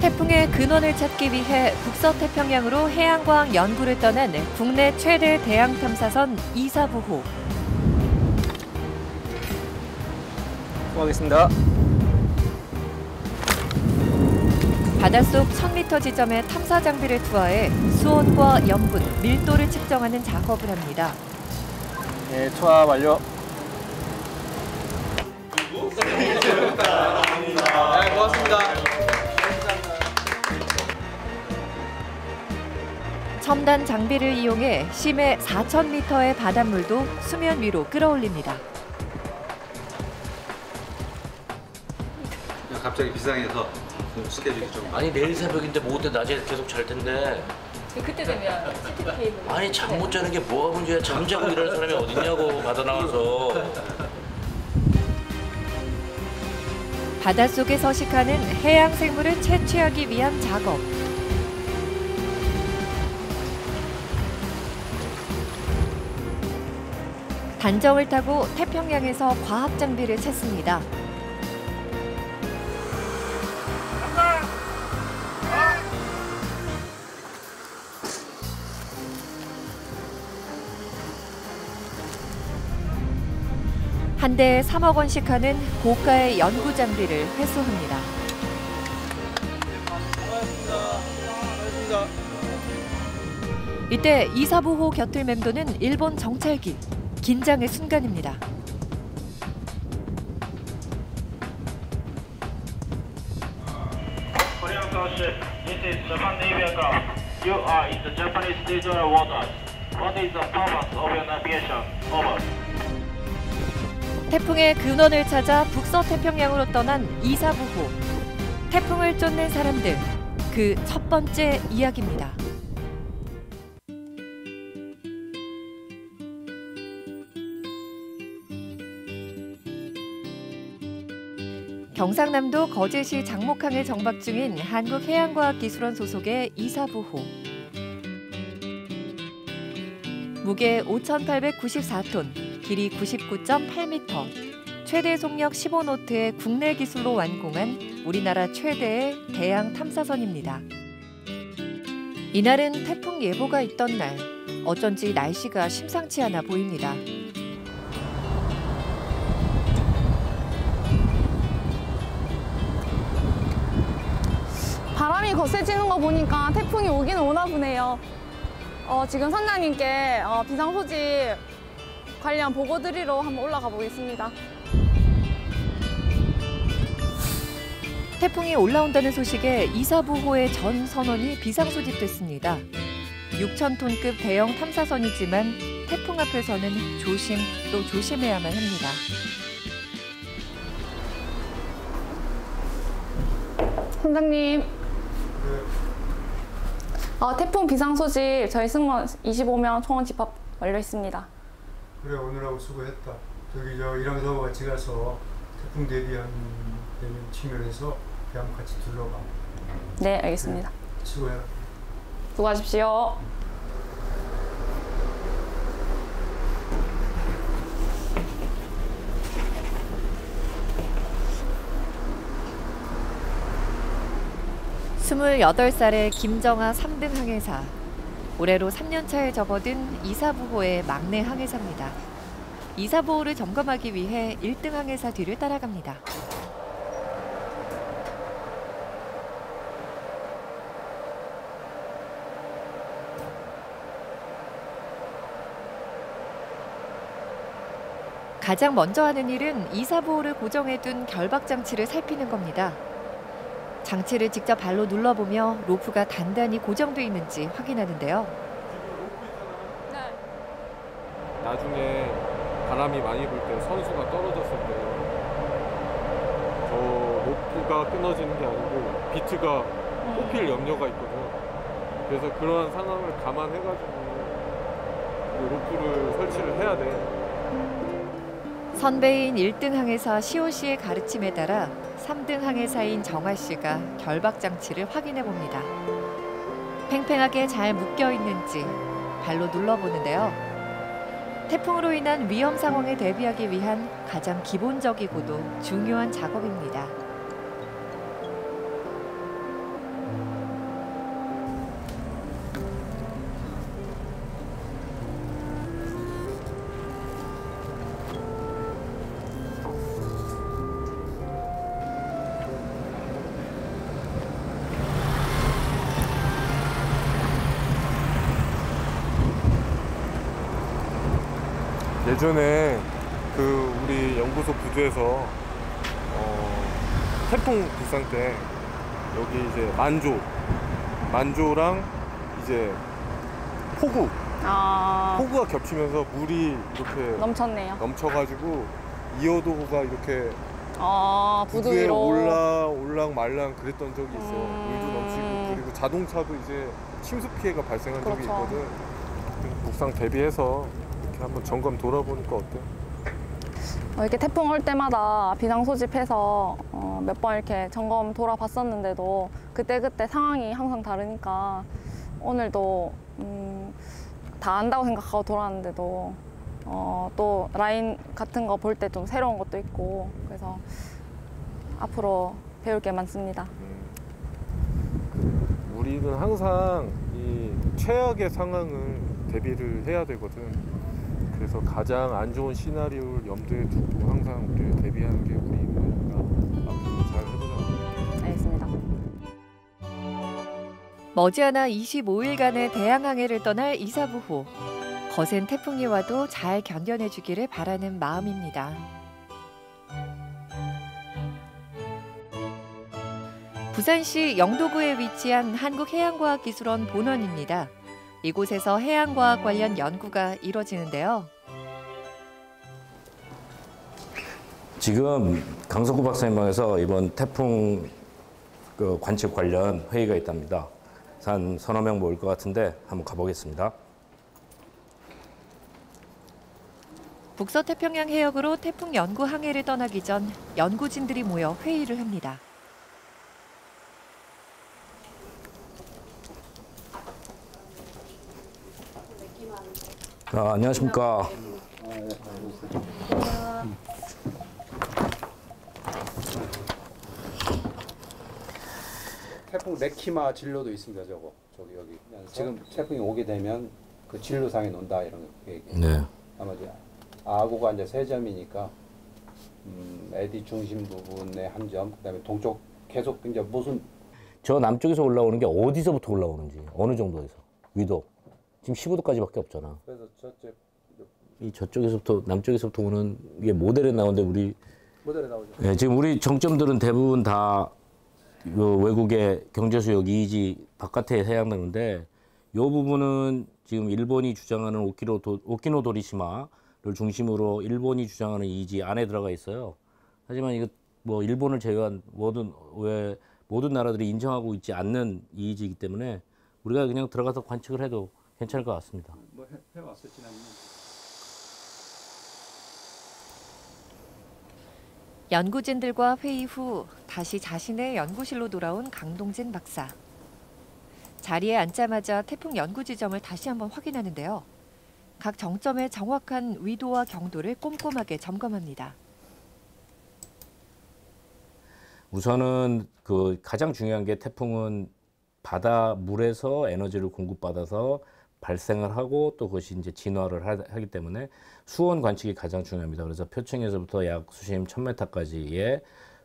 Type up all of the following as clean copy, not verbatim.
태풍의 근원을 찾기 위해 북서태평양으로 해양과학 연구를 떠난 국내 최대 대양 탐사선 이사부호. 수고하겠습니다. 바닷속 1000m 지점에 탐사 장비를 투하해 수온과 염분, 밀도를 측정하는 작업을 합니다. 네, 투하 완료. 네, 고맙습니다. 첨단 장비를 이용해 심해 4000m의 바닷물도 수면 위로 끌어올립니다. 갑자기 비상해서 스케줄이 좀. 아니 내일 새벽인데 뭐 어때 낮에 계속 잘 텐데. 그때 되면 CCTV 케이블. 아니 잠 못 자는 게 뭐가 문제야. 잠자고 일하는 사람이 어딨냐고 바다 나와서. 바닷속에 서식하는 해양 생물을 채취하기 위한 작업. 단정을 타고 태평양에서 과학 장비를 찾습니다. 한 대에 3억 원씩 하는 고가의 연구 장비를 회수합니다. 이때 이사부호 곁을 맴도는 일본 정찰기. 긴장의 순간입니다. Korean Starship, this is Japan Navy aircraft. You are in the Japanese territorial waters. What is the purpose of your navigation? Over. 태풍의 근원을 찾아 북서태평양으로 떠난 이사부호. 태풍을 쫓는 사람들, 그 첫 번째 이야기입니다. 경상남도 거제시 장목항에 정박 중인 한국해양과학기술원 소속의 이사부호. 무게 5,894톤, 길이 99.8m, 최대 속력 15노트의 국내 기술로 완공한 우리나라 최대의 대양 탐사선입니다. 이날은 태풍 예보가 있던 날, 어쩐지 날씨가 심상치 않아 보입니다. 바람이 거세지는 거 보니까 태풍이 오긴 오나 보네요. 지금 선장님께 비상 소집 관련 보고 드리러 한번 올라가 보겠습니다. 태풍이 올라온다는 소식에 이사부호의 전 선원이 비상 소집됐습니다. 6,000톤급 대형 탐사선이지만 태풍 앞에서는 조심 또 조심해야만 합니다. 선장님. 태풍 비상 소집 저희 승무원 25명 총원 집합 완료했습니다. 그래, 오늘하고 수고했다. 저기 이랑사하고 같이 가서 태풍 대비하는 측면에서 한번 같이 둘러봐. 네, 알겠습니다. 그래, 수고해라. 수고하십시오. 스물여덟 살의 김정아 3등 항해사. 올해로 3년차에 접어든 이사부호의 막내 항해사입니다. 이사부호를 점검하기 위해 1등 항해사 뒤를 따라갑니다. 가장 먼저 하는 일은 이사부호를 고정해둔 결박 장치를 살피는 겁니다. 장치를 직접 발로 눌러보며 로프가 단단히 고정돼 있는지 확인하는데요. 나중에 바람이 많이 불 때 선수가 떨어졌을 때 저 로프가 끊어지는 게 아니고 비트가 뽑힐 염려가 있거든요. 그래서 그러한 상황을 감안해가지고 로프를 설치를 해야 돼. 선배인 1등 항해사 시호 씨의 가르침에 따라 3등 항해사인 정아 씨가 결박 장치를 확인해 봅니다. 팽팽하게 잘 묶여 있는지 발로 눌러보는데요. 태풍으로 인한 위험 상황에 대비하기 위한 가장 기본적이고도 중요한 작업입니다. 예전에 그 우리 연구소 부두에서 태풍 불상 때 여기 이제 만조랑 이제 폭우가 겹치면서 물이 이렇게 넘쳤네요. 넘쳐가지고 이어도가 이렇게 부두에 부두 위로. 올랑 말랑 그랬던 적이 있어. 물도 넘치고 그리고 자동차도 이제 침수 피해가 발생한 적이 그렇죠. 있거든. 북상 대비해서 이렇게 한번 점검 돌아보니까 어때? 이렇게 태풍 올 때마다 비상 소집해서 몇 번 이렇게 점검 돌아봤었는데도 그때그때 상황이 항상 다르니까 오늘도 다 안다고 생각하고 돌아왔는데도 또 라인 같은 거 볼 때 좀 새로운 것도 있고 그래서 앞으로 배울 게 많습니다. 우리는 항상 이 최악의 상황을 대비를 해야 되거든. 그래서 가장 안 좋은 시나리오를 염두에 두고 항상 우리 대비하는 게 우리 임무니까 앞으로 잘 해보자. 알겠습니다. 머지않아 25일간의 대양항해를 떠날 이사부호. 거센 태풍이 와도 잘 견뎌내주기를 바라는 마음입니다. 부산시 영도구에 위치한 한국해양과학기술원 본원입니다. 이곳에서 해양과학 관련 연구가 이뤄지는데요. 지금 강석구 박사님방에서 이번 태풍 관측 관련 회의가 있답니다. 한 서너 명 모일 것 같은데 한번 가보겠습니다. 북서태평양 해역으로 태풍 연구 항해를 떠나기 전 연구진들이 모여 회의를 합니다. 안녕하십니까. 태풍 레키마 진로도 있습니다. 저기 여기 지금 태풍이 오게 되면 그 진로상에 논다 이런 얘기. 네. 아마 이제 아구가 이제 세 점이니까 에디 중심 부분의 한 점, 그다음에 동쪽 계속 이제 무슨 저 남쪽에서 올라오는 게 어디서부터 올라오는지 어느 정도에서 위도 지금 15도까지밖에 없잖아. 그래서 이 저쪽에서부터 남쪽에서부터 오는 게 모델에 나오는데 우리 모델에 나오죠. 네, 지금 우리 정점들은 대부분 다 외국의 경제수역 이지 바깥에 해양되는데 이 부분은 지금 일본이 주장하는 오키노도리시마를 중심으로 일본이 주장하는 이지 안에 들어가 있어요. 하지만 이거 뭐 일본을 제외한 모든 나라들이 인정하고 있지 않는 이지이기 때문에 우리가 그냥 들어가서 관측을 해도 괜찮을 것 같습니다. 뭐 해왔어 지난번. 연구진들과 회의 후 다시 자신의 연구실로 돌아온 강동진 박사. 자리에 앉자마자 태풍 연구 지점을 다시 한번 확인하는데요. 각 정점의 정확한 위도와 경도를 꼼꼼하게 점검합니다. 우선은 그 가장 중요한 게 태풍은 바다 물에서 에너지를 공급받아서 발생을 하고 또 그것이 이제 진화를 하기 때문에 수온 관측이 가장 중요합니다. 그래서 표층에서부터 약 수심 1000m까지의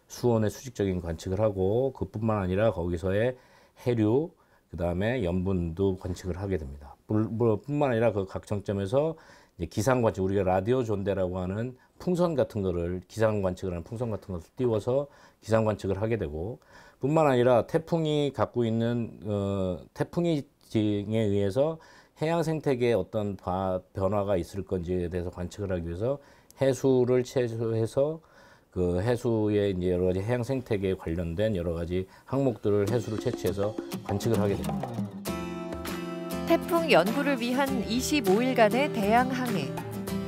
수온의 수직적인 관측을 하고 그뿐만 아니라 거기서의 해류, 그 다음에 염분도 관측을 하게 됩니다. 뿐만 아니라 그 각 정점에서 이제 기상 관측, 우리가 라디오 존대라고 하는 풍선 같은 거를 기상 관측을 하는 풍선 같은 것을 띄워서 기상 관측을 하게 되고 뿐만 아니라 태풍이 갖고 있는 태풍이 에 의해서 해양 생태계에 어떤 변화가 있을 건지에 대해서 관측을 하기 위해서 해수를 채취해서 그 해수의 이제 여러 가지 해양 생태계에 관련된 여러 가지 항목들을 해수를 채취해서 관측을 하게 됩니다. 태풍 연구를 위한 25일간의 대양 항해.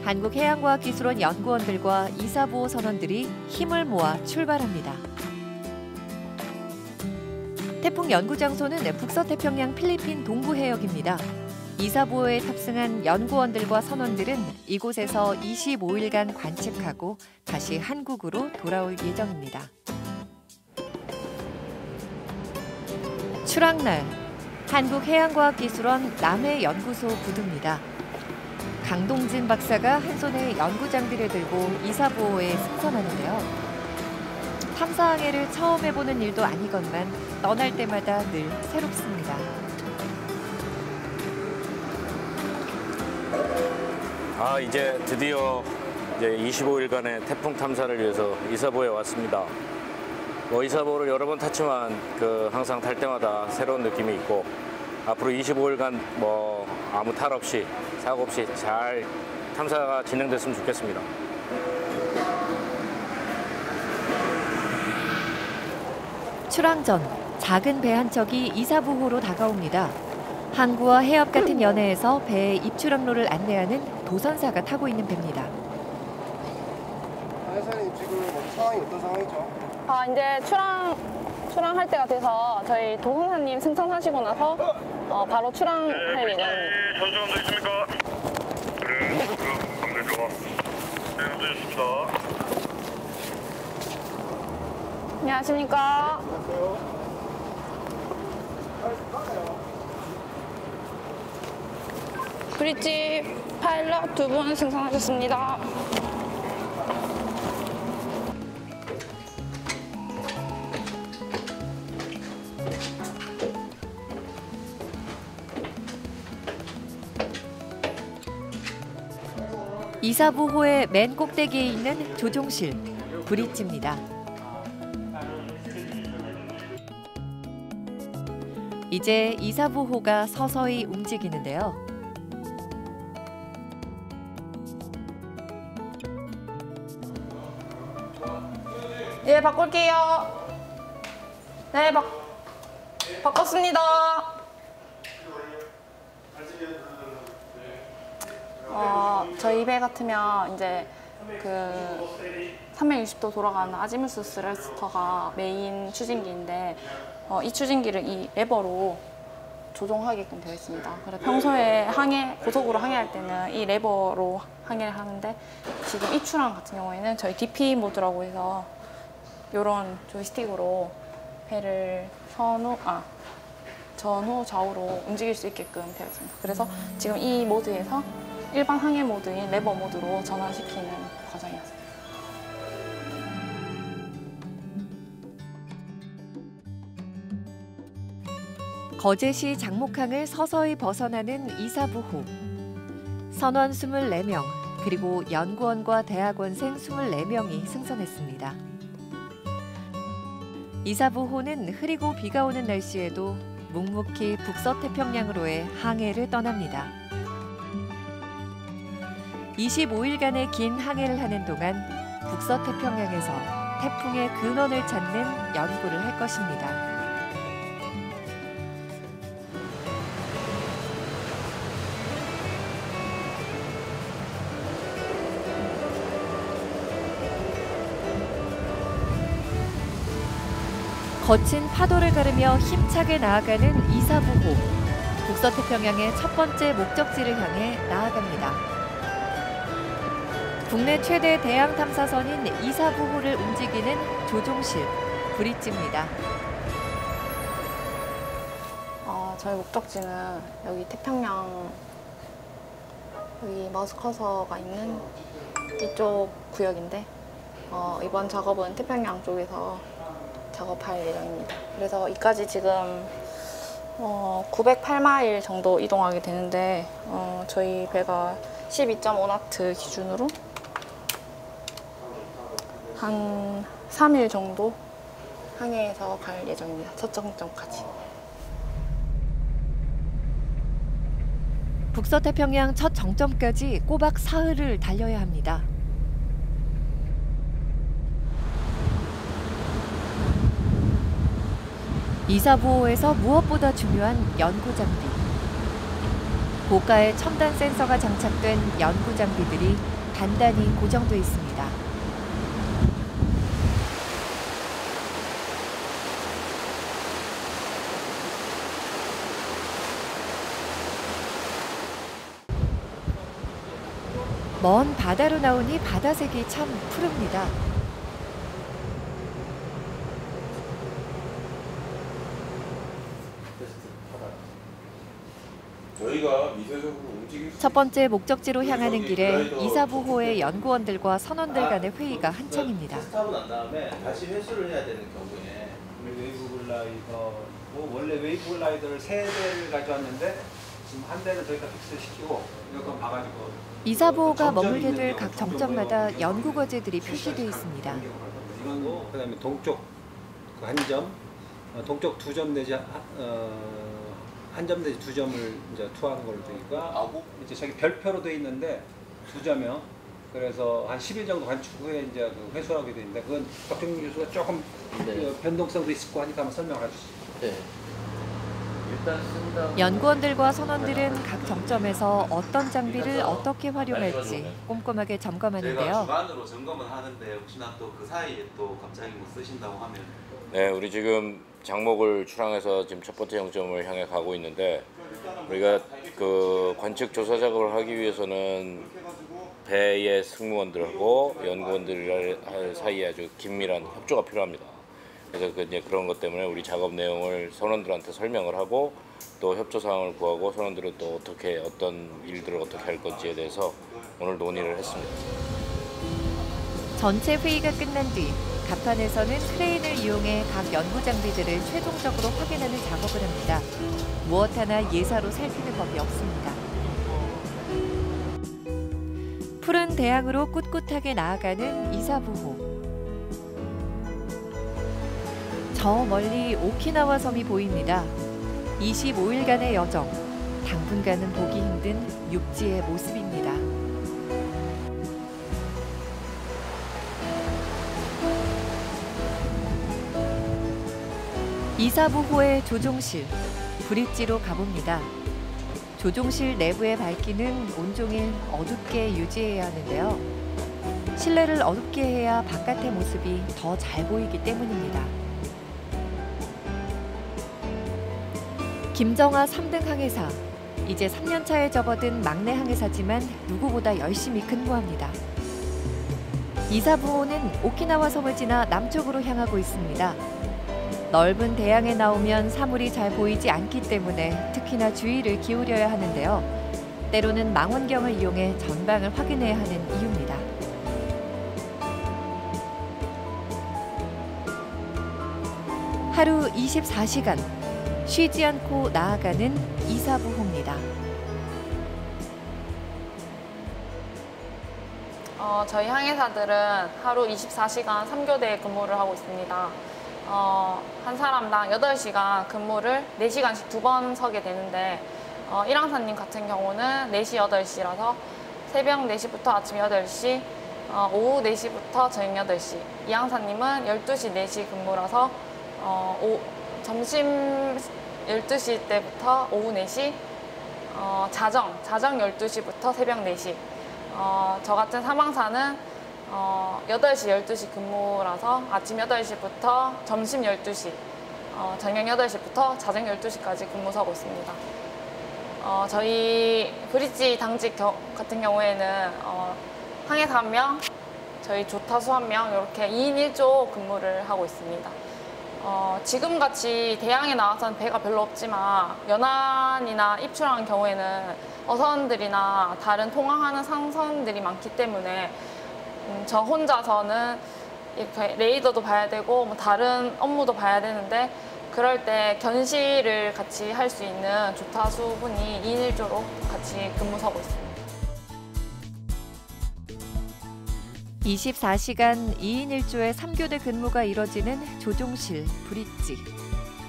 한국해양과학기술원 연구원들과 이사보호 선원들이 힘을 모아 출발합니다. 태풍 연구 장소는 북서태평양 필리핀 동부 해역입니다. 이사보호에 탑승한 연구원들과 선원들은 이곳에서 25일간 관측하고 다시 한국으로 돌아올 예정입니다. 추락날, 한국해양과학기술원 남해연구소 부두입니다. 강동진 박사가 한 손에 연구 장비를 들고 이사보호에 승선하는데요. 탐사항해를 처음 해보는 일도 아니건만 떠날 때마다 늘 새롭습니다. 이제 드디어 이제 25일간의 태풍 탐사를 위해서 이사부에 왔습니다. 이사부를 여러 번 탔지만 항상 탈 때마다 새로운 느낌이 있고 앞으로 25일간 아무 탈 없이 사고 없이 잘 탐사가 진행됐으면 좋겠습니다. 출항 전 작은 배 한 척이 이사부호로 다가옵니다. 항구와 해협 같은 연해에서 배의 입출항로를 안내하는 도선사가 타고 있는 배입니다. 회사님 지금 상황이 어떤 상황이죠? 이제 출항할 때가 돼서 저희 도선사님 승선하시고 나서 바로 출항할 예정입니다. 전수감도 있습니까? 네, 감독 좋아. 네, 감사했습니다. 안녕하십니까. 브릿지 파일럿 2분 승선하셨습니다. 이사부호의 맨 꼭대기에 있는 조종실, 브릿지입니다. 이제 이사부호가 서서히 움직이는데요. 예, 바꿀게요. 네, 바꿨습니다. 저희 배 같으면 이제 360도 돌아가는 아지무스 스러스터가 메인 추진기인데 이 추진기를 이 레버로 조종하게끔 되어 있습니다. 그래서 평소에 고속으로 항해할 때는 이 레버로 항해를 하는데 지금 이 출항 같은 경우에는 저희 DP 모드라고 해서 이런 조이스틱으로 배를 전후 좌우로 움직일 수 있게끔 되어 있습니다. 그래서 지금 이 모드에서 일반 항해 모드인 레버 모드로 전환시키는 과정이었습니다. 거제시 장목항을 서서히 벗어나는 이사부호. 선원 24명, 그리고 연구원과 대학원생 24명이 승선했습니다. 이사부호는 흐리고 비가 오는 날씨에도 묵묵히 북서태평양으로의 항해를 떠납니다. 25일간의 긴 항해를 하는 동안 북서태평양에서 태풍의 근원을 찾는 연구를 할 것입니다. 거친 파도를 가르며 힘차게 나아가는 이사부호. 북서태평양의 첫 번째 목적지를 향해 나아갑니다. 국내 최대 대양 탐사선인 이사부호를 움직이는 조종실, 브릿지입니다. 저희 목적지는 여기 태평양, 여기 마우스 커서가 있는 이쪽 구역인데 이번 작업은 태평양 쪽에서 작업할 예정입니다. 그래서 이까지 지금 908마일 정도 이동하게 되는데 저희 배가 12.5나트 기준으로 한 3일 정도 항해해서 갈 예정입니다. 첫 정점까지. 북서태평양 첫 정점까지 꼬박 사흘을 달려야 합니다. 이사부호에서 무엇보다 중요한 연구 장비. 고가의 첨단 센서가 장착된 연구 장비들이 단단히 고정돼 있습니다. 먼 바다로 나오니 바다색이 참 푸릅니다. 첫 번째 목적지로 향하는 길에 이사부호의 연구원들과 선원들 간의 회의가 한창입니다. 테스트하고 난 다음에 다시 회수를 해야 되는 경우에 웨이브 글라이더, 원래 웨이브 글라이더를 3대를 가져왔는데 지금 한 대는 저희가 픽스시키고 여권 봐가지고 이사보호가 머물게 될 각 정점마다 연구 과제들이 표시되어 있습니다. 이건 그다음에 동쪽 그 한 점, 동쪽 2점 내지 한 점 내지 2점을 이제 투하하는 걸로 되니까 이제 저기 별표로 돼 있는데 2점이요. 그래서 한 10일 정도 관측 후에 이제 그 회수하게 되는데 그건 박정민 교수가 조금 변동성도 있을 거 하니까 한번 설명해 주시죠. 네. 연구원들과 선원들은 각 정점에서 어떤 장비를 어떻게 활용할지 꼼꼼하게 저희가 점검하는데요. 주간으로 점검을 하는데 혹시나 또 그 사이에 또 갑자기 뭐 쓰신다고 하면 네, 우리 지금 장목을 출항해서 지금 첫 번째 정점을 향해 가고 있는데 우리가 그 관측 조사 작업을 하기 위해서는 배의 승무원들하고 연구원들 사이에 아주 긴밀한 협조가 필요합니다. 그래서 이제 그런 것 때문에 우리 작업 내용을 선원들한테 설명을 하고 또 협조 사항을 구하고 선원들은 또 어떻게 어떤 일들을 어떻게 할 건지에 대해서 오늘 논의를 했습니다. 전체 회의가 끝난 뒤 갑판에서는 크레인을 이용해 각 연구 장비들을 최종적으로 확인하는 작업을 합니다. 무엇 하나 예사로 살피는 법이 없습니다. 푸른 대양으로 꿋꿋하게 나아가는 이사부호. 저 멀리 오키나와 섬이 보입니다. 25일간의 여정, 당분간은 보기 힘든 육지의 모습입니다. 이사부호의 조종실, 브릿지로 가봅니다. 조종실 내부의 밝기는 온종일 어둡게 유지해야 하는데요. 실내를 어둡게 해야 바깥의 모습이 더 잘 보이기 때문입니다. 김정아 3등 항해사, 이제 3년 차에 접어든 막내 항해사지만 누구보다 열심히 근무합니다. 이사부호는 오키나와 섬을 지나 남쪽으로 향하고 있습니다. 넓은 대양에 나오면 사물이 잘 보이지 않기 때문에 특히나 주의를 기울여야 하는데요. 때로는 망원경을 이용해 전방을 확인해야 하는 이유입니다. 하루 24시간 쉬지 않고 나아가는 이사부호입니다. 저희 항해사들은 하루 24시간 3교대 근무를 하고 있습니다. 한 사람당 8시간 근무를 4시간씩 2번 서게 되는데 1항사님 같은 경우는 4시, 8시라서 새벽 4시부터 아침 8시, 오후 4시부터 저녁 8시 2항사님은 12시, 4시 근무라서 점심 12시 때부터 오후 4시, 자정 12시부터 새벽 4시 저 같은 3항사는 8시, 12시 근무라서 아침 8시부터 점심 12시, 저녁 8시부터 자정 12시까지 근무하고 있습니다. 저희 브릿지 당직 같은 경우에는 항해사 1명, 저희 조타수 1명 이렇게 2인 1조 근무를 하고 있습니다. 지금같이 대양에 나와서는 배가 별로 없지만 연안이나 입출하는 경우에는 어선들이나 다른 통항하는 상선들이 많기 때문에 저 혼자서는 이렇게 레이더도 봐야 되고 뭐 다른 업무도 봐야 되는데 그럴 때 견시를 같이 할 수 있는 조타수분이 2인 1조로 같이 근무하고 있습니다. 24시간 2인 1조의 3교대 근무가 이뤄지는 조종실, 브릿지.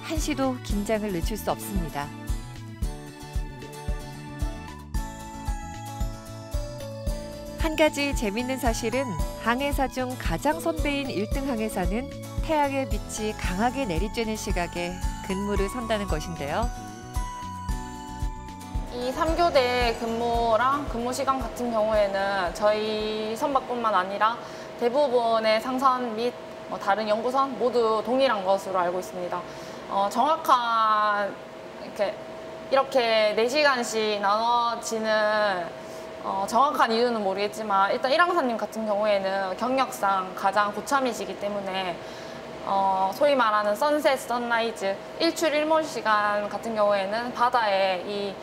한시도 긴장을 늦출 수 없습니다. 한 가지 재밌는 사실은 항해사 중 가장 선배인 1등 항해사는 태양의 빛이 강하게 내리쬐는 시각에 근무를 선다는 것인데요. 이 3교대 근무랑 근무 시간 같은 경우에는 저희 선박뿐만 아니라 대부분의 상선 및 다른 연구선 모두 동일한 것으로 알고 있습니다. 정확한 이렇게 4시간씩 나눠지는 정확한 이유는 모르겠지만 일단 1항사님 같은 경우에는 경력상 가장 고참이시기 때문에 소위 말하는 선셋, 선라이즈, 일출, 일몰 시간 같은 경우에는 바다에 이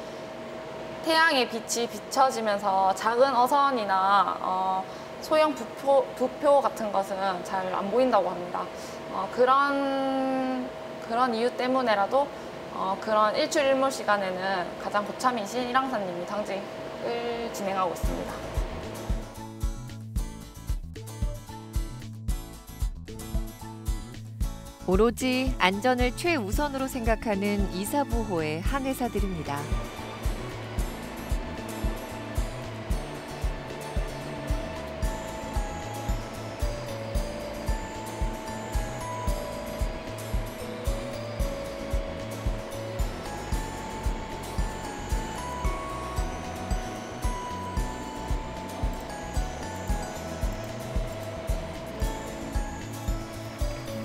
태양의 빛이 비춰지면서 작은 어선이나 소형 부표 같은 것은 잘 안 보인다고 합니다. 그런 이유 때문에라도 그런 일출 일몰 시간에는 가장 고참인 신일항산님이 당직을 진행하고 있습니다. 오로지 안전을 최우선으로 생각하는 이사부호의 항해사들입니다.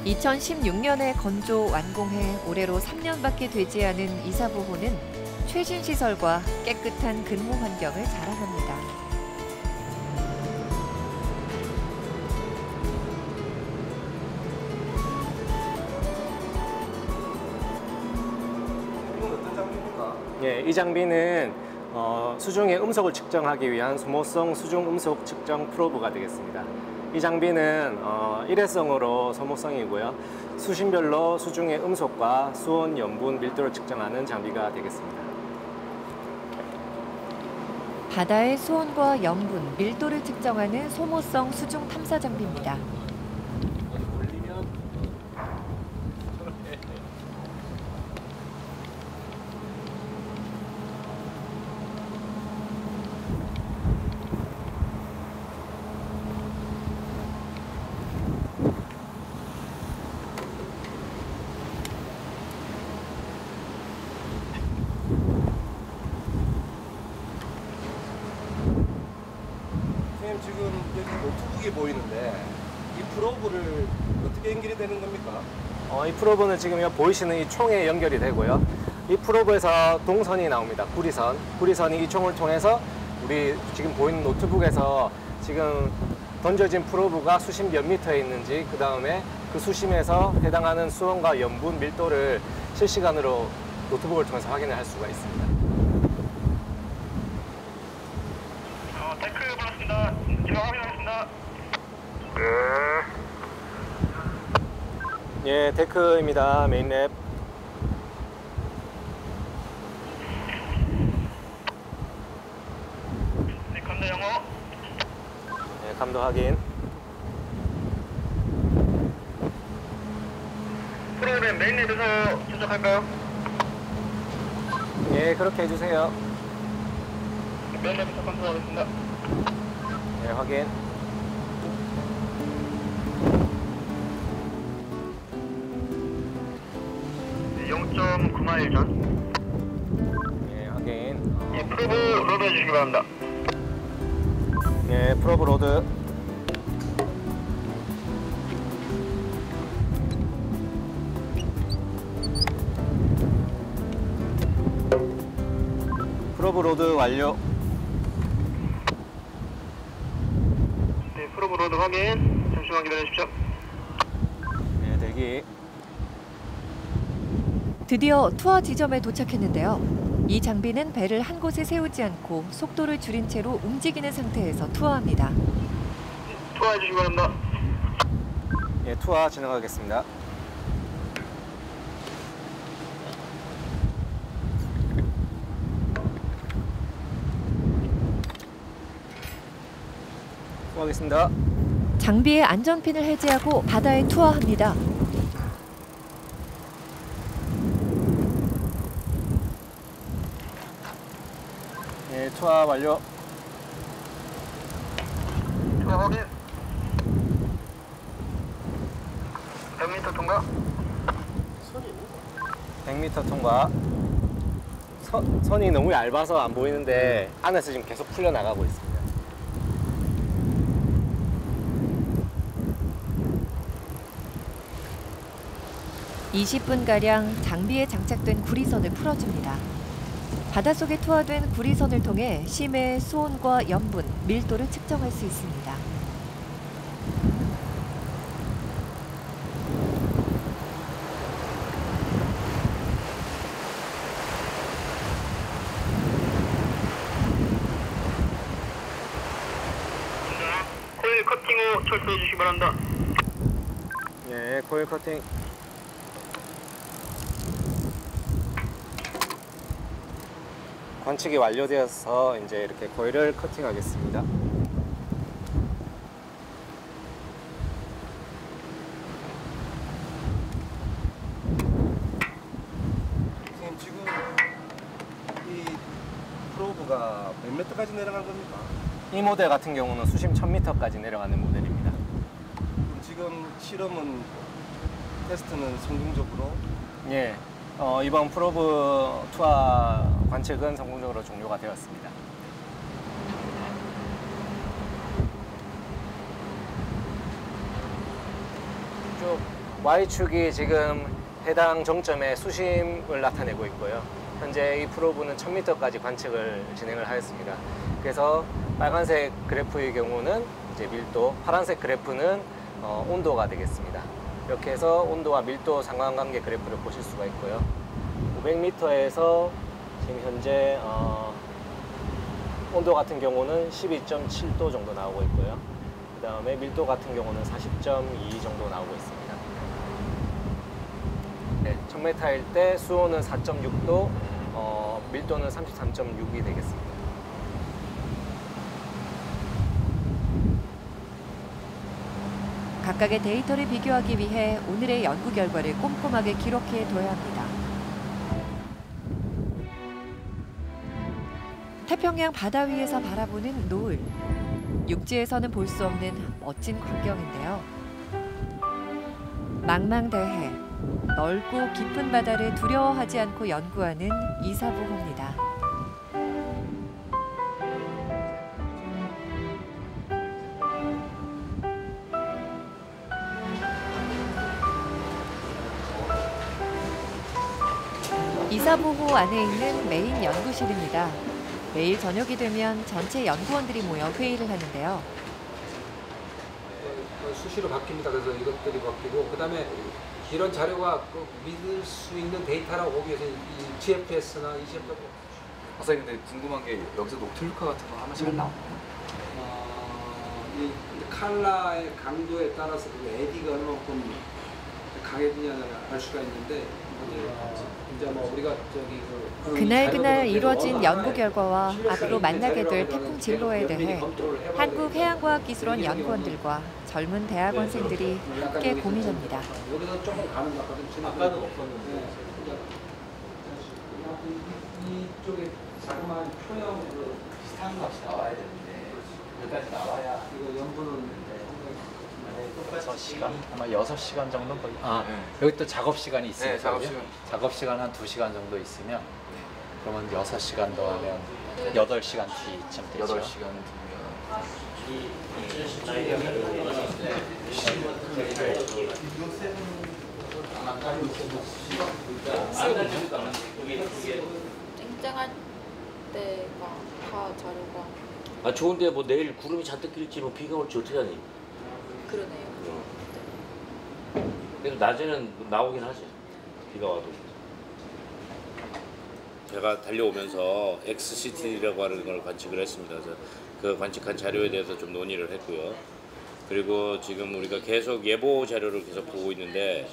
(2016년에) 건조 완공해 올해로 3년밖에 되지 않은 이사부호는 최신 시설과 깨끗한 근무 환경을 자랑합니다. 이건 어떤 장비입니까? 예, 이 장비는 수중의 음속을 측정하기 위한 소모성 수중 음속 측정 프로브가 되겠습니다. 이 장비는 일회성으로 소모성이고요. 수심별로 수중의 음속과 수온, 염분, 밀도를 측정하는 장비가 되겠습니다. 바다의 수온과 염분, 밀도를 측정하는 소모성 수중 탐사 장비입니다. 선생님 지금 여기 노트북이 보이는데 이 프로브를 어떻게 연결이 되는 겁니까? 이 프로브는 지금 보이시는 이 총에 연결이 되고요. 이 프로브에서 동선이 나옵니다. 구리선. 구리선이 이 총을 통해서 우리 지금 보이는 노트북에서 지금 던져진 프로브가 수심 몇 미터에 있는지, 그 다음에 그 수심에서 해당하는 수온과 염분, 밀도를 실시간으로 노트북을 통해서 확인을 할 수가 있습니다. 태클 불렀습니다. 지금 확인하겠습니다. 예, 데크입니다. 메인랩. 네, 감도 영어. 예, 감도 확인. 프로그램 메인랩에서 추적할까요? 예, 그렇게 해주세요. 메인랩에서 컨트롤하겠습니다. 예, 확인. 네, 0.9마일 전. 예, 확인. 예, 프로브 로드 해주시기 바랍니다. 예, 프로브 로드. 프로브 로드 완료. 네, 프로브 로드 확인. 잠시만 기다려주십시오. 예, 대기. 드디어 투하 지점에 도착했는데요. 이 장비는 배를 한 곳에 세우지 않고 속도를 줄인 채로 움직이는 상태에서 투하합니다. 투하해 주시기 바랍니다. 예, 투하 진행하겠습니다. 투하하겠습니다. 장비의 안전핀을 해제하고 바다에 투하합니다. 예, 투하 완료. 투하 확인. 100m 통과. 100m 통과. 선이 너무 얇아서 안 보이는데 안에서 지금 계속 풀려 나가고 있습니다. (20분가량) 장비에 장착된 구리선을 풀어줍니다. 바닷속에 투하된 구리선을 통해 심해의 수온과 염분, 밀도를 측정할 수 있습니다. 코일 커팅 후 철수해 주시기 바랍니다. 예, 코일 커팅. 관측이 완료되어서 이제 이렇게 고리를 커팅하겠습니다. 선생님 지금 이 프로브가 몇 미터까지 내려간 겁니까? 이 모델 같은 경우는 수심 1000m까지 내려가는 모델입니다. 그럼 지금 실험은 테스트는 성공적으로? 예, 이번 프로브 투하 관측은 성공적으로 종료가 되었습니다. 쭉 Y축이 지금 해당 정점의 수심을 나타내고 있고요. 현재 이 프로브는 1000m까지 관측을 진행을 하였습니다. 그래서 빨간색 그래프의 경우는 이제 밀도, 파란색 그래프는 온도가 되겠습니다. 이렇게 해서 온도와 밀도 상관관계 그래프를 보실 수가 있고요. 500m에서 지금 현재 온도 같은 경우는 12.7도 정도 나오고 있고요. 그 다음에 밀도 같은 경우는 40.2 정도 나오고 있습니다. 네, 1000m일 때 수온은 4.6도, 밀도는 33.6이 되겠습니다. 각각의 데이터를 비교하기 위해 오늘의 연구 결과를 꼼꼼하게 기록해 둬야 합니다. 태평양 바다 위에서 바라보는 노을. 육지에서는 볼 수 없는 멋진 광경인데요. 망망대해, 넓고 깊은 바다를 두려워하지 않고 연구하는 이사부호입니다. 이사부호 안에 있는 메인 연구실입니다. 매일 저녁이 되면 전체 연구원들이 모여 회의를 하는데요. 수시로 바뀝니다. 그래서 이것들이 바뀌고 그다음에 이런 자료가 믿을 수 있는 데이터라고 보기 위해서 이 GFS나 ECF도 선생님 근데 궁금한 게 여기서 노틸루카 같은 거 하나씩 나오나요? 이 칼라의 강도에 따라서 그 에디가 얼마큼 강해지냐를 알 수가 있는데 이제 뭐 우리가 저기 그날 이루어진 연구 결과와 앞으로 만나게 될 태풍 진로에 대해 한국해양과학기술원 연구원들과 젊은 대학원생들이 함께 고민합니다. 여기서 조금 가는 것 같거든요. 아까는 없었는데 이쪽에 자그마한 표형으로 비슷한 값이 나와야 되는데 여기까지 나와야 이거 연구는 6시간? 아마 6시간 정도 걸리. 여기 또 작업 시간이 있으니까. 네, 작업 시간. 작업 시간 한 2시간 정도 있으면 그러면 6시간 더 하면 8시간 뒤쯤 되죠. 8시간 쨍쨍할 때가 다 자료가. 좋은데 뭐 내일 구름이 잔뜩 낄지 뭐 비가 올지 어떻게 하니? 그러네요. 그래도 낮에는 나오긴 하지. 비가 와도. 제가 달려오면서 XCT라고 하는 걸 관측을 했습니다. 그래서 그 관측한 자료에 대해서 좀 논의를 했고요. 그리고 지금 우리가 계속 예보 자료를 계속 보고 있는데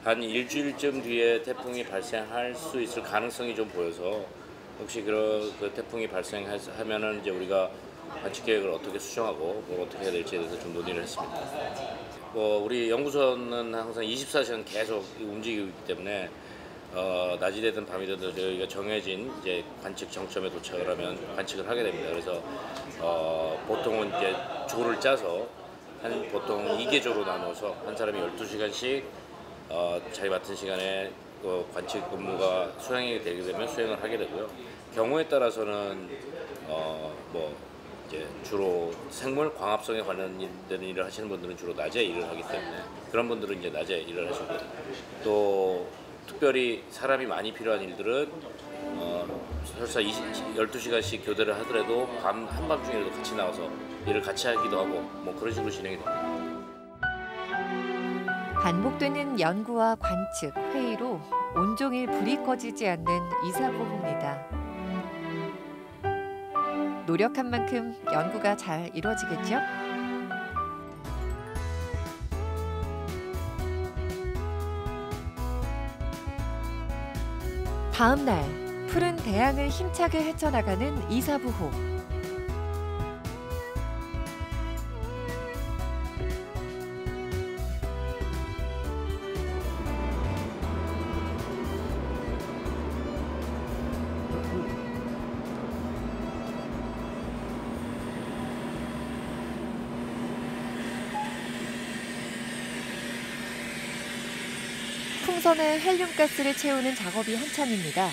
한 일주일쯤 뒤에 태풍이 발생할 수 있을 가능성이 좀 보여서 혹시 그 태풍이 발생하면은 이제 우리가 관측 계획을 어떻게 수정하고 뭘 어떻게 해야 될지에 대해서 좀 논의를 했습니다. 우리 연구소는 항상 24시간 계속 움직이고 있기 때문에 낮이 되든 밤이 되든 저희가 정해진 이제 관측 정점에 도착을 하면 관측을 하게 됩니다. 그래서 보통은 이제 조를 짜서 보통 2개조로 나눠서 한 사람이 12시간씩 자기 맡은 시간에 관측 근무가 수행이 되게 되면 수행을 하게 되고요. 경우에 따라서는 이제 주로 생물 광합성에 관련된 일을 하시는 분들은 주로 낮에 일을 하기 때문에 그런 분들은 이제 낮에 일을 하시고 또 특별히 사람이 많이 필요한 일들은 설사 12시간씩 교대를 하더라도 한밤중에도 같이 나와서 일을 같이 하기도 하고 뭐 그런 식으로 진행이 됩니다. 반복되는 연구와 관측, 회의로 온종일 불이 꺼지지 않는 이사부호입니다. 노력한 만큼 연구가 잘 이루어지겠죠? 다음 날 푸른 대양을 힘차게 헤쳐나가는 이사부호. 풍선에 헬륨가스를 채우는 작업이 한참입니다.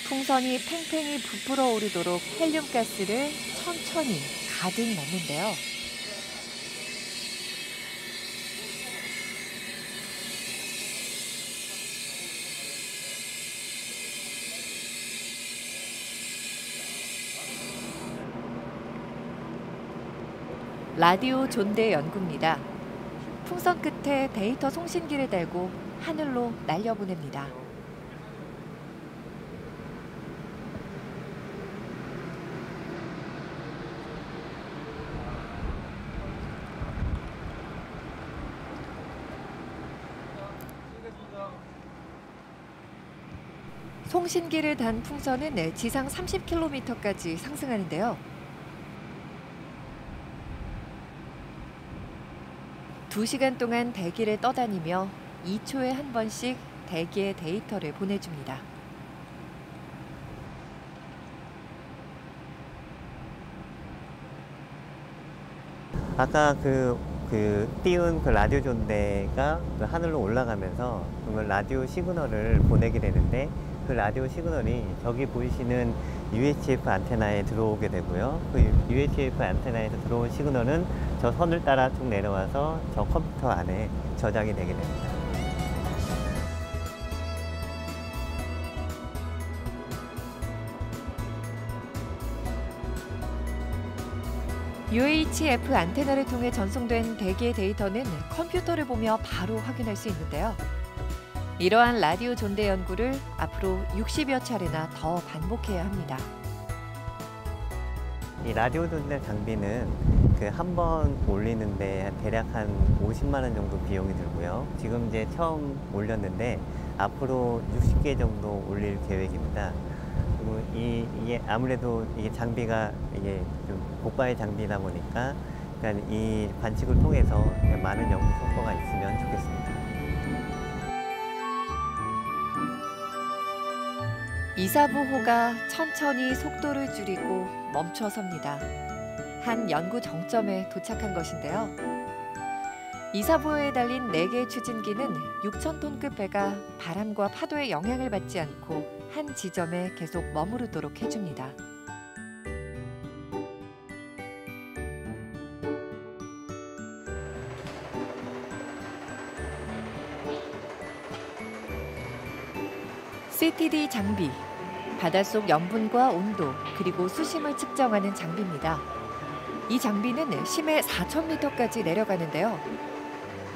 풍선이 팽팽히 부풀어 오르도록 헬륨가스를 천천히 가득 넣는데요. 라디오 존대 연구입니다. 풍선 끝에 데이터 송신기를 달고 하늘로 날려보냅니다. 송신기를 단 풍선은 지상 30km까지 상승하는데요. 2시간 동안 대기를 떠다니며 2초에 한 번씩 대기의 데이터를 보내줍니다. 아까 띄운 라디오 존대가 하늘로 올라가면서 라디오 시그널을 보내게 되는데, 그 라디오 시그널이 저기 보이시는 UHF 안테나에 들어오게 되고요. 그 UHF 안테나에서 들어온 시그널은 저 선을 따라 쭉 내려와서 저 컴퓨터 안에 저장이 되게 됩니다. UHF 안테나를 통해 전송된 대기의 데이터는 컴퓨터를 보며 바로 확인할 수 있는데요. 이러한 라디오 존대 연구를 앞으로 60여 차례나 더 반복해야 합니다. 이 라디오 존대 장비는 한 번 올리는데 대략 한 50만 원 정도 비용이 들고요. 지금 이제 처음 올렸는데 앞으로 60개 정도 올릴 계획입니다. 그리고 이게 아무래도 이게 장비가 이게 좀 고가의 장비다 보니까 이 관측을 통해서 많은 연구 성과가 있으면 좋겠습니다. 이사부호가 천천히 속도를 줄이고 멈춰섭니다. 한 연구 정점에 도착한 것인데요. 이사부호에 달린 4개의 추진기는 6,000톤급 배가 바람과 파도의 영향을 받지 않고 한 지점에 계속 머무르도록 해줍니다. CTD 장비, 바닷속 염분과 온도, 그리고 수심을 측정하는 장비입니다. 이 장비는 심해 4,000m까지 내려가는데요.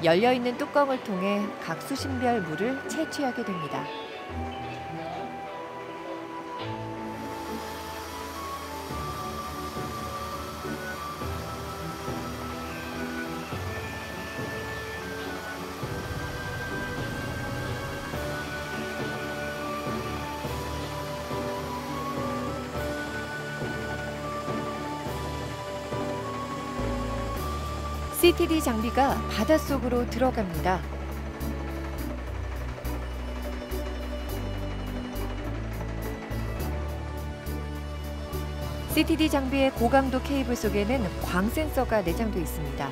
열려있는 뚜껑을 통해 각 수심별 물을 채취하게 됩니다. CTD 장비가 바닷속으로 들어갑니다. CTD 장비의 고강도 케이블 속에는 광 센서가 내장돼 있습니다.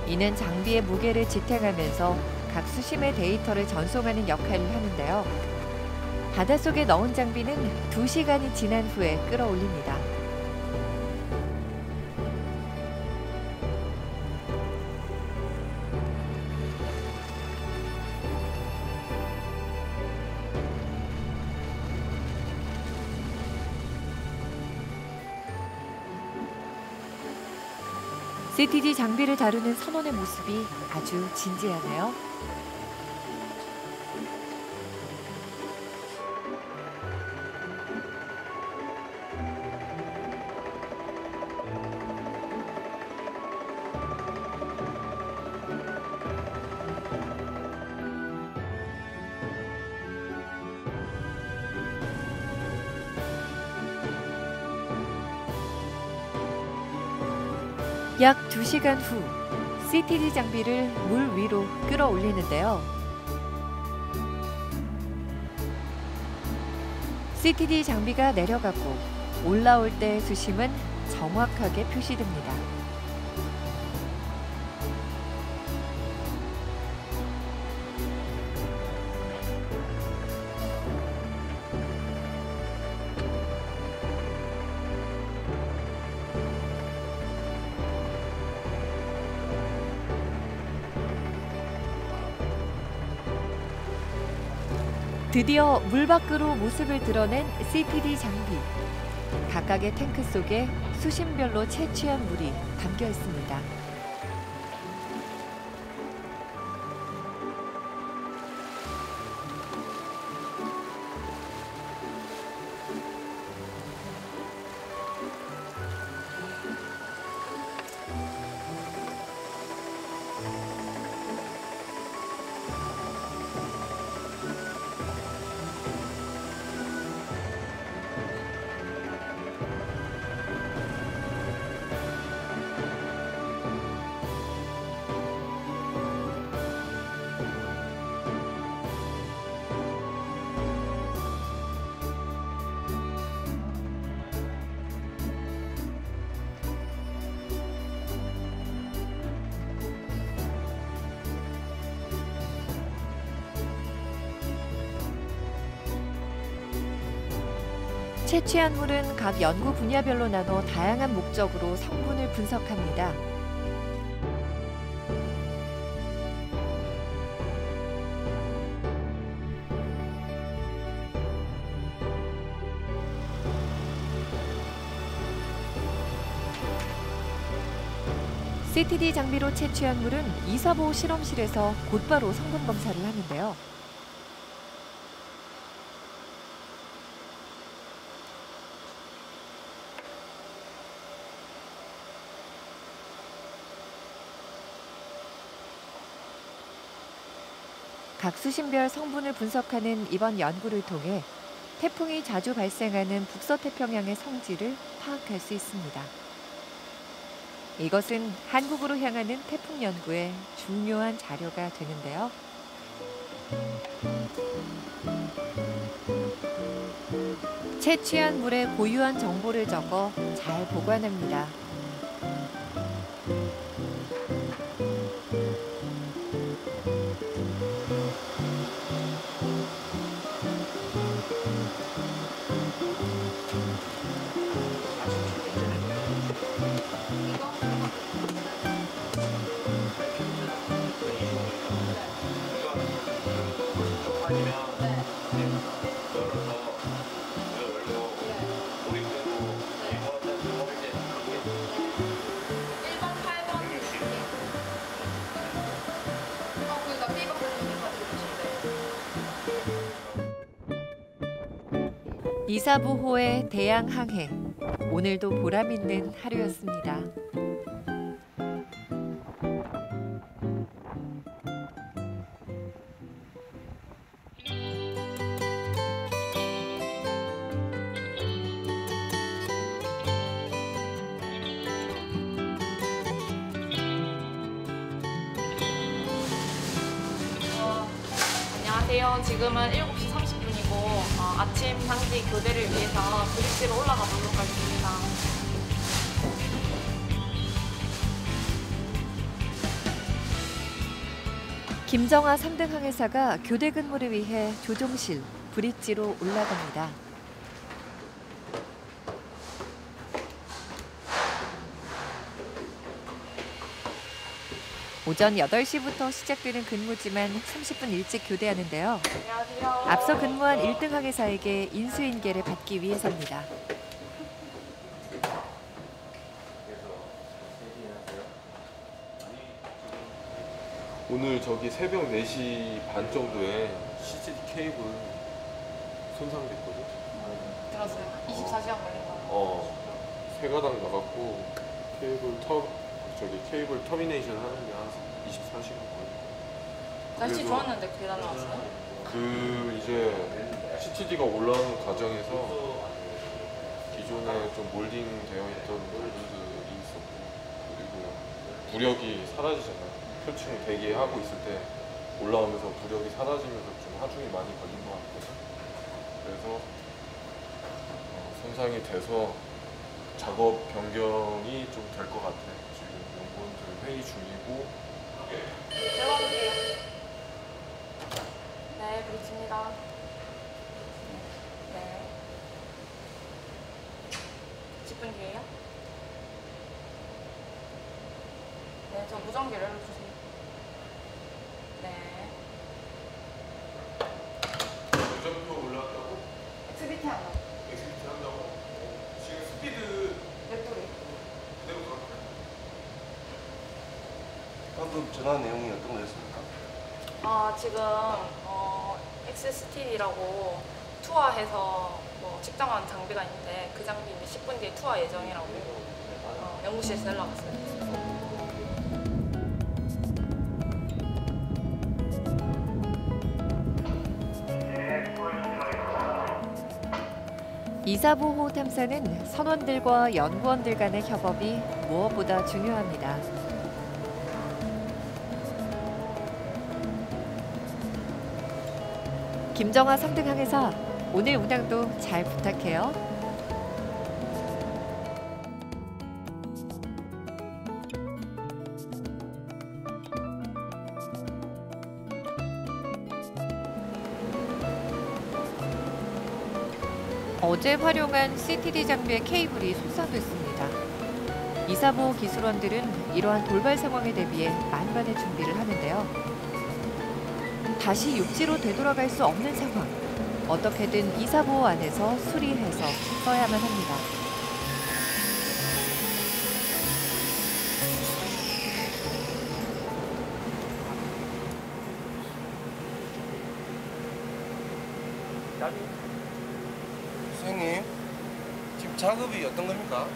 이는 장비의 무게를 지탱하면서 각 수심의 데이터를 전송하는 역할을 하는데요. 바닷속에 넣은 장비는 2시간이 지난 후에 끌어올립니다. CTD 장비를 다루는 선원의 모습이 아주 진지하네요. 약 2시간 후 CTD 장비를 물 위로 끌어올리는데요. CTD 장비가 내려가고 올라올 때 수심은 정확하게 표시됩니다. 드디어 물 밖으로 모습을 드러낸 CTD 장비. 각각의 탱크 속에 수심별로 채취한 물이 담겨 있습니다. 채취한 물은 각 연구 분야별로 나눠 다양한 목적으로 성분을 분석합니다. CTD 장비로 채취한 물은 이사보 실험실에서 곧바로 성분 검사를 하는데요. 각 수심별 성분을 분석하는 이번 연구를 통해 태풍이 자주 발생하는 북서태평양의 성질을 파악할 수 있습니다. 이것은 한국으로 향하는 태풍 연구에 중요한 자료가 되는데요. 채취한 물에 고유한 정보를 적어 잘 보관합니다. 이사부호의 대양 항행. 오늘도 보람 있는 하루였습니다. 안녕하세요. 지금은 7시 30분이고 아침 상지 교대를 위해서 브릿지로 올라가 보도록 하겠습니다. 김정아 3등 항해사가 교대 근무를 위해 조종실, 브릿지로 올라갑니다. 오전 8시부터 시작되는 근무지만 30분 일찍 교대하는데요. 안녕하세요. 앞서 근무한 1등 항해사에게 인수인계를 받기 위해서입니다. 오늘 저기 새벽 4시 반 정도에 CCD 케이블 손상됐거든. 들었어요. 24시간 걸린 거. 세 가닥 나갔고 케이블 터미네이션 하는 게 한 24시간 걸리고. 날씨 좋았는데 그게 다 나왔어요? 이제 CTD가 올라오는 과정에서 기존에 좀 몰딩 되어 있던 부분들이 있었고, 그리고 부력이 사라지잖아요. 표층 대기하고 있을 때 올라오면서 부력이 사라지면서 좀 하중이 많이 걸린 것 같거든요. 그래서 손상이 돼서 작업 변경이 좀 될 것 같아요. 지금 연구원들 회의 중이고. 들어가볼게요. 네, 브릿지입니다. 네. 10분 뒤에요? 네, 저 무전기 열어주세요. 네. 점프 올라왔다고? XBT 한다고. XBT 한다고? 지금 스피드 몇 도리? 그대로 들어갈까요? 방금 전화 내용이 어떤 거였습니까? 지금 XST라고 투하해서 뭐 측정한 장비가 있는데 그 장비 이제 10분 뒤에 투하 예정이라고 연구실에서 연락 왔어요. 이사보호 탐사는 선원들과 연구원들 간의 협업이 무엇보다 중요합니다. 김정아 3등 항해사, 오늘 운항도 잘 부탁해요. 어제 활용한 CTD 장비의 케이블이 손상됐습니다. 이사보호 기술원들은 이러한 돌발 상황에 대비해 만반의 준비를 하는데요. 다시 육지로 되돌아갈 수 없는 상황. 어떻게든 이사보호 안에서 수리해서 써야만 합니다. 선생님, 지금 작업이 어떤 겁니까?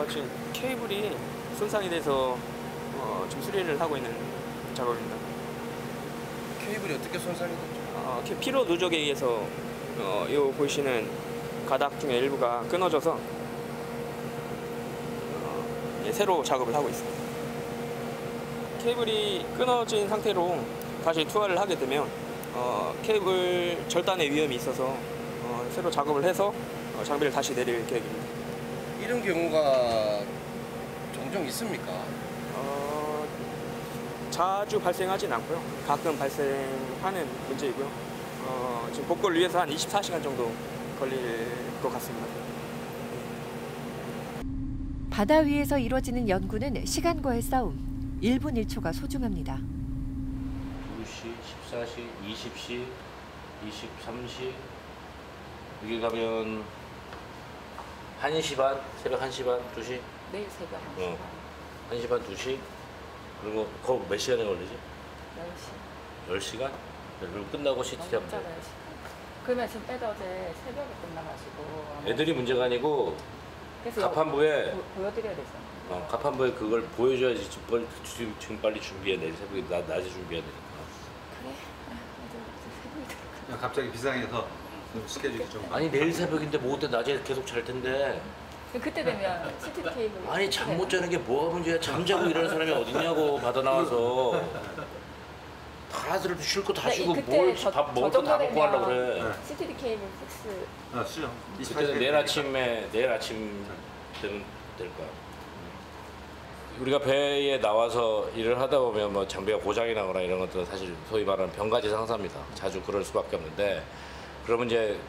지금 케이블이 손상이 돼서 좀 수리를 하고 있는 작업입니다. 케이블이 어떻게 손상이 됐죠? 피로 누적에 의해서 요 보이시는 가닥 중에 일부가 끊어져서 새로 작업을 하고 있습니다. 케이블이 끊어진 상태로 다시 투하를 하게 되면 케이블 절단의 위험이 있어서 새로 작업을 해서 장비를 다시 내릴 계획입니다. 이런 경우가 종종 있습니까? 자주 발생하진 않고요. 가끔 발생하는 문제이고요. 지금 복구를 위해서 한 24시간 정도 걸릴 것 같습니다. 바다 위에서 이루어지는 연구는 시간과의 싸움. 1분 1초가 소중합니다. 2시, 14시, 20시, 23시 여기 가면 1시 반, 새벽 1시 반, 2시? 내일 새벽 1시 반. 1시 반, 2시? 그리고 그거 몇 시간에 걸리지? 10시. 10시간? 그리고 끝나고 CTT 하면 돼. 그러면 지금 애들 어제 새벽에 끝나가지고 애들이 문제가 아니고 가판부에 보여드려야 되잖아. 가판부에 그걸 보여줘야지 지금 빨리 준비해. 내일 새벽에 낮에 준비해야 되니까. 그래? 새벽에 들어가. 갑자기 비상해서 스케줄이 좀 아니 내일 새벽인데 뭐 그때 낮에 계속 잘 텐데. 그때 되면 CTD 케이블. 아니 잠 못 자는 게 뭐가 문제야. 잠자고 일하는 사람이 어딨냐고. 바다 나와서 다들 쉴 거 다 쉬고 뭘 밥 먹을 거 다 먹고 하려고 그래. CTD 케이블 픽스. 수정. 그때는 내일 아침 되면 될 거야. 우리가 배에 나와서 일을 하다 보면 뭐 장비가 고장이 나거나 이런 것들은 사실 소위 말하는 병가지 상사입니다. 자주 그럴 수밖에 없는데 그러면 이제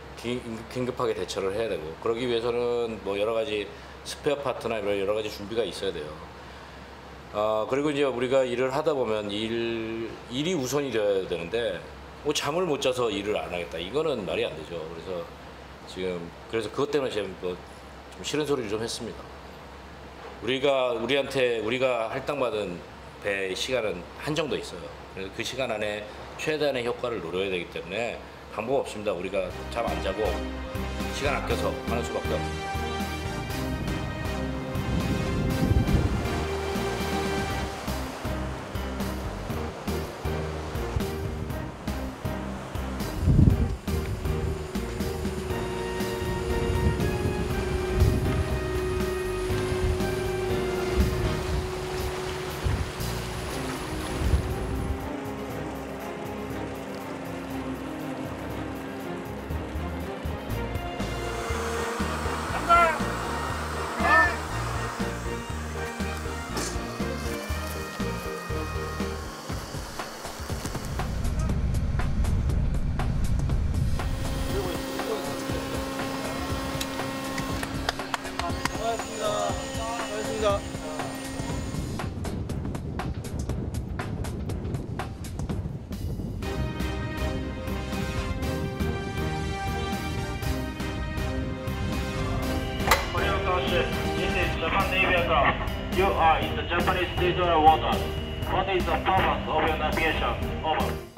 긴급하게 대처를 해야 되고 그러기 위해서는 뭐 여러 가지 스페어 파트나 이런 여러 가지 준비가 있어야 돼요. 그리고 이제 우리가 일을 하다 보면 일이 우선이 되어야 되는데 뭐 잠을 못 자서 일을 안 하겠다. 이거는 말이 안 되죠. 그래서 그것 때문에 제가 뭐 좀 싫은 소리를 좀 했습니다. 우리가 할당받은 배 시간은 한정돼 있어요. 그래서 그 시간 안에 최대한의 효과를 노려야 되기 때문에 방법 없습니다. 우리가 잠 안 자고 시간 아껴서 하는 수밖에 없습니다. This is Japan Navy aircraft. You are in the Japanese territorial waters. What is the purpose of your navigation? Over.